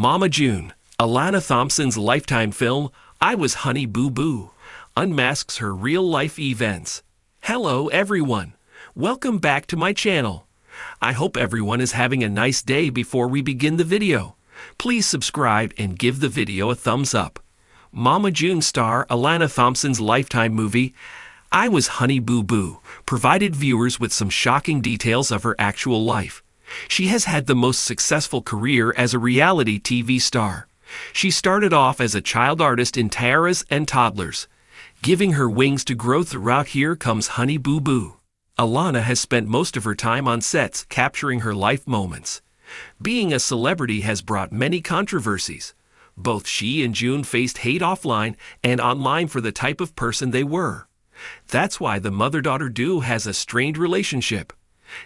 Mama June, Alana Thompson's Lifetime film, I Was Honey Boo Boo, unmasks her real-life events. Hello, everyone. Welcome back to my channel. I hope everyone is having a nice day. Before we begin the video, please subscribe and give the video a thumbs up. Mama June Star Alana Thompson's Lifetime movie, I Was Honey Boo Boo, provided viewers with some shocking details of her actual life. She has had the most successful career as a reality TV star. She started off as a child artist in tiaras and toddlers, giving her wings to grow throughout Here Comes Honey Boo Boo. Alana has spent most of her time on sets capturing her life moments. Being a celebrity has brought many controversies. Both she and June faced hate offline and online for the type of person they were. That's why the mother-daughter duo has a strained relationship.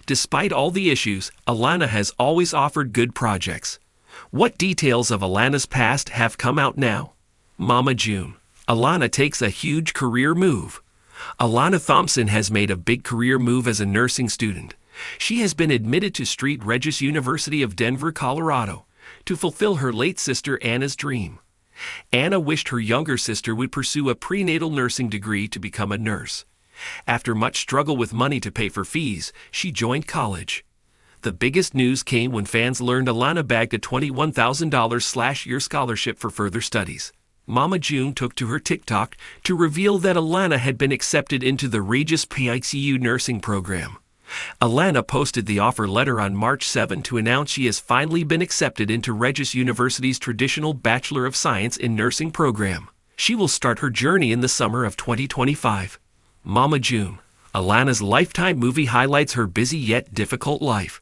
Despite all the issues, Alana has always offered good projects. What details of Alana's past have come out now? Mama June. Alana takes a huge career move. Alana Thompson has made a big career move as a nursing student. She has been admitted to St. Regis University of Denver, Colorado, to fulfill her late sister Anna's dream. Anna wished her younger sister would pursue a prenatal nursing degree to become a nurse. After much struggle with money to pay for fees, she joined college. The biggest news came when fans learned Alana bagged a $21,000/year scholarship for further studies. Mama June took to her TikTok to reveal that Alana had been accepted into the Regis PICU nursing program. Alana posted the offer letter on March 7 to announce she has finally been accepted into Regis University's traditional Bachelor of Science in Nursing program. She will start her journey in the summer of 2025. Mama June. Alana's Lifetime movie highlights her busy yet difficult life.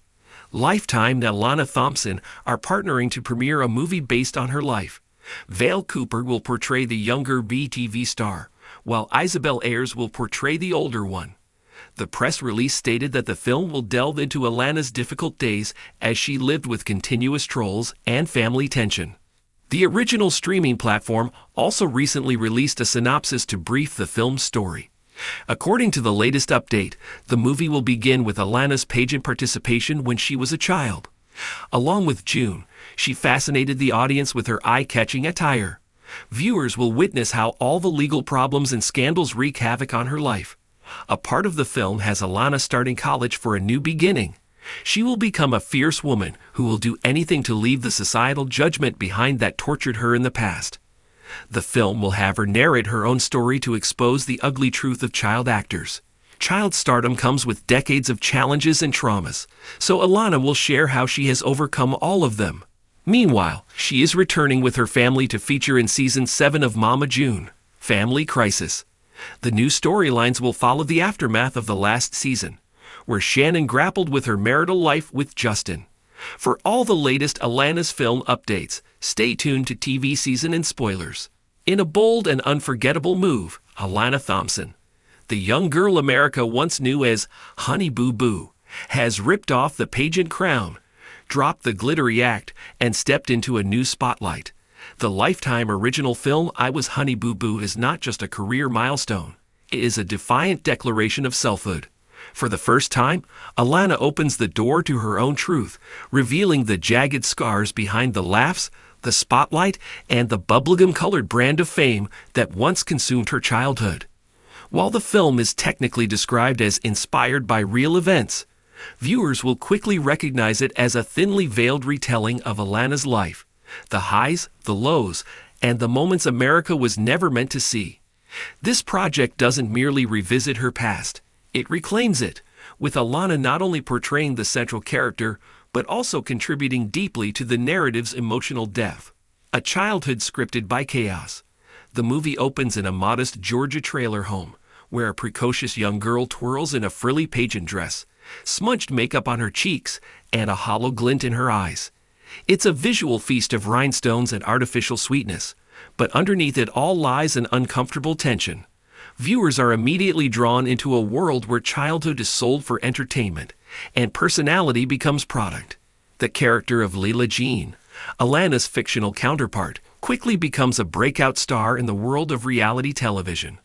Lifetime and Alana Thompson are partnering to premiere a movie based on her life. Vale Cooper will portray the younger BTV star, while Isabel Ayers will portray the older one. The press release stated that the film will delve into Alana's difficult days as she lived with continuous trolls and family tension. The original streaming platform also recently released a synopsis to brief the film's story. According to the latest update, the movie will begin with Alana's pageant participation when she was a child. Along with June, she fascinated the audience with her eye-catching attire. Viewers will witness how all the legal problems and scandals wreak havoc on her life. A part of the film has Alana starting college for a new beginning. She will become a fierce woman who will do anything to leave the societal judgment behind that tortured her in the past. The film will have her narrate her own story to expose the ugly truth of child actors. Child stardom comes with decades of challenges and traumas, so Alana will share how she has overcome all of them. Meanwhile, she is returning with her family to feature in Season 7 of Mama June, Family Crisis. The new storylines will follow the aftermath of the last season, where Shannon grappled with her marital life with Justin. For all the latest Alana's film updates, stay tuned to TV season and spoilers. In a bold and unforgettable move, Alana Thompson, the young girl America once knew as Honey Boo Boo, has ripped off the pageant crown, dropped the glittery act, and stepped into a new spotlight. The Lifetime original film I Was Honey Boo Boo is not just a career milestone. It is a defiant declaration of selfhood. For the first time, Alana opens the door to her own truth, revealing the jagged scars behind the laughs, the spotlight, and the bubblegum-colored brand of fame that once consumed her childhood. While the film is technically described as inspired by real events, viewers will quickly recognize it as a thinly veiled retelling of Alana's life, the highs, the lows, and the moments America was never meant to see. This project doesn't merely revisit her past. It reclaims it, with Alana not only portraying the central character, but also contributing deeply to the narrative's emotional depth. A childhood scripted by chaos. The movie opens in a modest Georgia trailer home, where a precocious young girl twirls in a frilly pageant dress, smudged makeup on her cheeks, and a hollow glint in her eyes. It's a visual feast of rhinestones and artificial sweetness, but underneath it all lies an uncomfortable tension. Viewers are immediately drawn into a world where childhood is sold for entertainment, and personality becomes product. The character of Leela Jean, Alana's fictional counterpart, quickly becomes a breakout star in the world of reality television.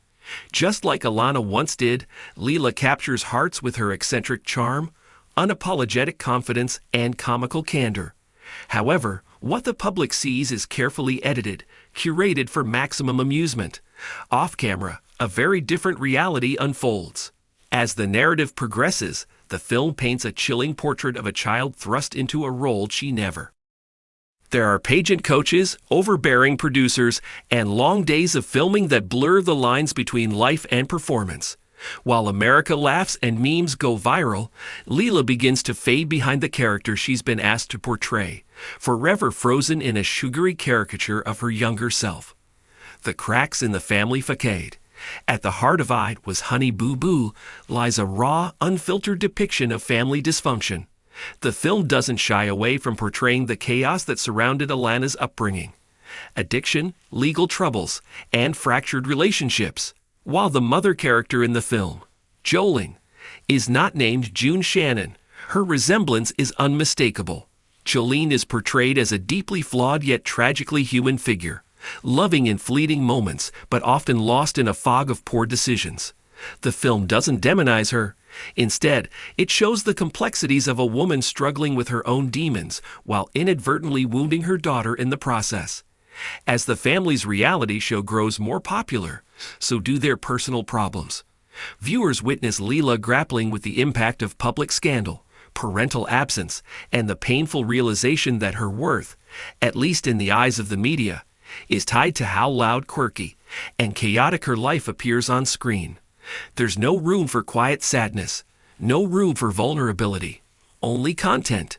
Just like Alana once did, Leela captures hearts with her eccentric charm, unapologetic confidence, and comical candor. However, What the public sees is carefully edited, curated for maximum amusement. Off camera, a very different reality unfolds. As the narrative progresses, the film paints a chilling portrait of a child thrust into a role she never. There are pageant coaches, overbearing producers, and long days of filming that blur the lines between life and performance. While America laughs and memes go viral, Leela begins to fade behind the character she's been asked to portray, forever frozen in a sugary caricature of her younger self. The cracks in the family facade. At the heart of "I Was Honey Boo Boo" lies a raw, unfiltered depiction of family dysfunction. The film doesn't shy away from portraying the chaos that surrounded Alana's upbringing. Addiction, legal troubles, and fractured relationships. While the mother character in the film, Jolene, is not named June Shannon, her resemblance is unmistakable. Jolene is portrayed as a deeply flawed yet tragically human figure, loving in fleeting moments but often lost in a fog of poor decisions. The film doesn't demonize her. Instead, it shows the complexities of a woman struggling with her own demons while inadvertently wounding her daughter in the process. As the family's reality show grows more popular, so do their personal problems. Viewers witness Leela grappling with the impact of public scandal, parental absence, and the painful realization that her worth, at least in the eyes of the media, is tied to how loud, quirky, and chaotic her life appears on screen. There's no room for quiet sadness, no room for vulnerability, only content.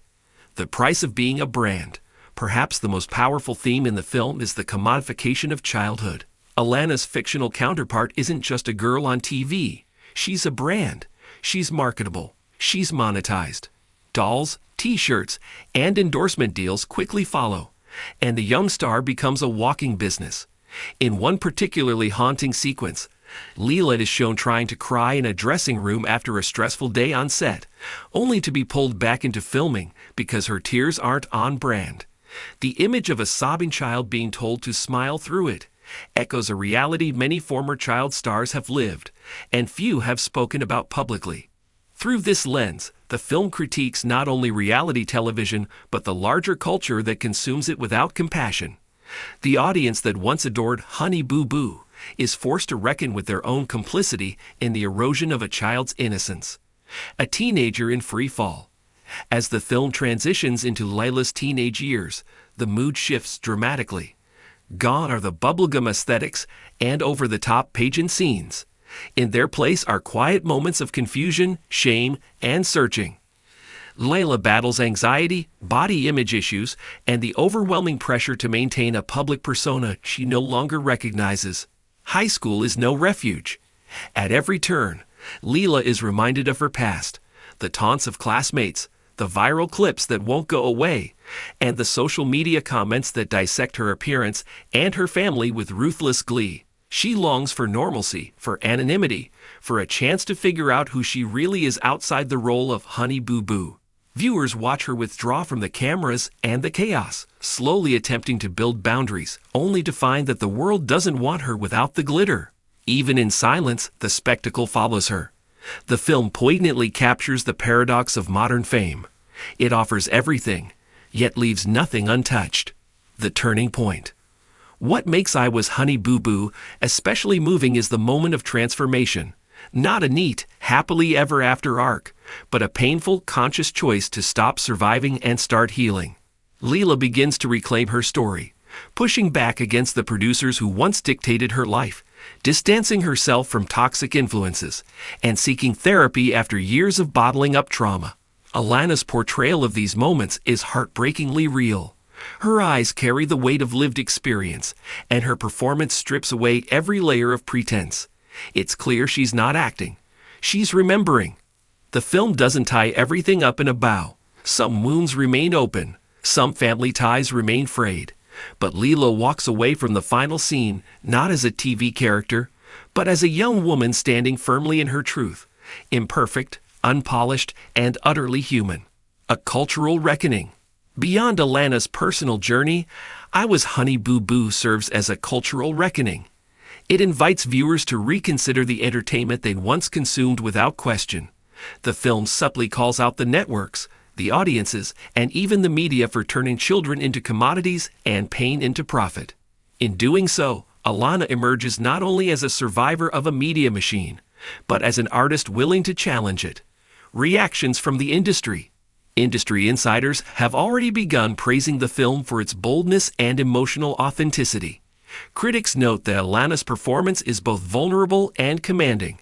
The price of being a brand. Perhaps the most powerful theme in the film is the commodification of childhood. Alana's fictional counterpart isn't just a girl on TV. She's a brand. She's marketable. She's monetized. Dolls, t-shirts, and endorsement deals quickly follow, and the young star becomes a walking business. In one particularly haunting sequence, Leela is shown trying to cry in a dressing room after a stressful day on set, only to be pulled back into filming because her tears aren't on brand. The image of a sobbing child being told to smile through it echoes a reality many former child stars have lived, and few have spoken about publicly. Through this lens, the film critiques not only reality television, but the larger culture that consumes it without compassion. The audience that once adored Honey Boo Boo is forced to reckon with their own complicity in the erosion of a child's innocence. A teenager in free fall. As the film transitions into Layla's teenage years, the mood shifts dramatically. Gone are the bubblegum aesthetics and over-the-top pageant scenes. In their place are quiet moments of confusion, shame, and searching. Layla battles anxiety, body image issues, and the overwhelming pressure to maintain a public persona she no longer recognizes. High school is no refuge. At every turn, Leela is reminded of her past, the taunts of classmates, the viral clips that won't go away, and the social media comments that dissect her appearance and her family with ruthless glee. She longs for normalcy, for anonymity, for a chance to figure out who she really is outside the role of Honey Boo Boo. Viewers watch her withdraw from the cameras and the chaos, slowly attempting to build boundaries, only to find that the world doesn't want her without the glitter. Even in silence, the spectacle follows her. The film poignantly captures the paradox of modern fame. It offers everything, yet leaves nothing untouched. The turning point. What makes I Was Honey Boo Boo especially moving is the moment of transformation. Not a neat, happily ever after arc, but a painful, conscious choice to stop surviving and start healing. Leela begins to reclaim her story, pushing back against the producers who once dictated her life, distancing herself from toxic influences, and seeking therapy after years of bottling up trauma. Alana's portrayal of these moments is heartbreakingly real. Her eyes carry the weight of lived experience, and her performance strips away every layer of pretense. It's clear she's not acting. She's remembering. The film doesn't tie everything up in a bow. Some wounds remain open. Some family ties remain frayed. But Leela walks away from the final scene not as a TV character, but as a young woman standing firmly in her truth, imperfect, unpolished, and utterly human. A cultural reckoning. Beyond Alana's personal journey, I Was Honey Boo Boo serves as a cultural reckoning. It invites viewers to reconsider the entertainment they once consumed without question. The film subtly calls out the networks, the audiences, and even the media for turning children into commodities and pain into profit. In doing so, Alana emerges not only as a survivor of a media machine, but as an artist willing to challenge it. Reactions from the industry. Industry insiders have already begun praising the film for its boldness and emotional authenticity. Critics note that Alana's performance is both vulnerable and commanding,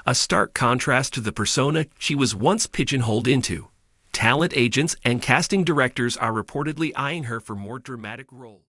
a stark contrast to the persona she was once pigeonholed into. Talent agents and casting directors are reportedly eyeing her for more dramatic roles.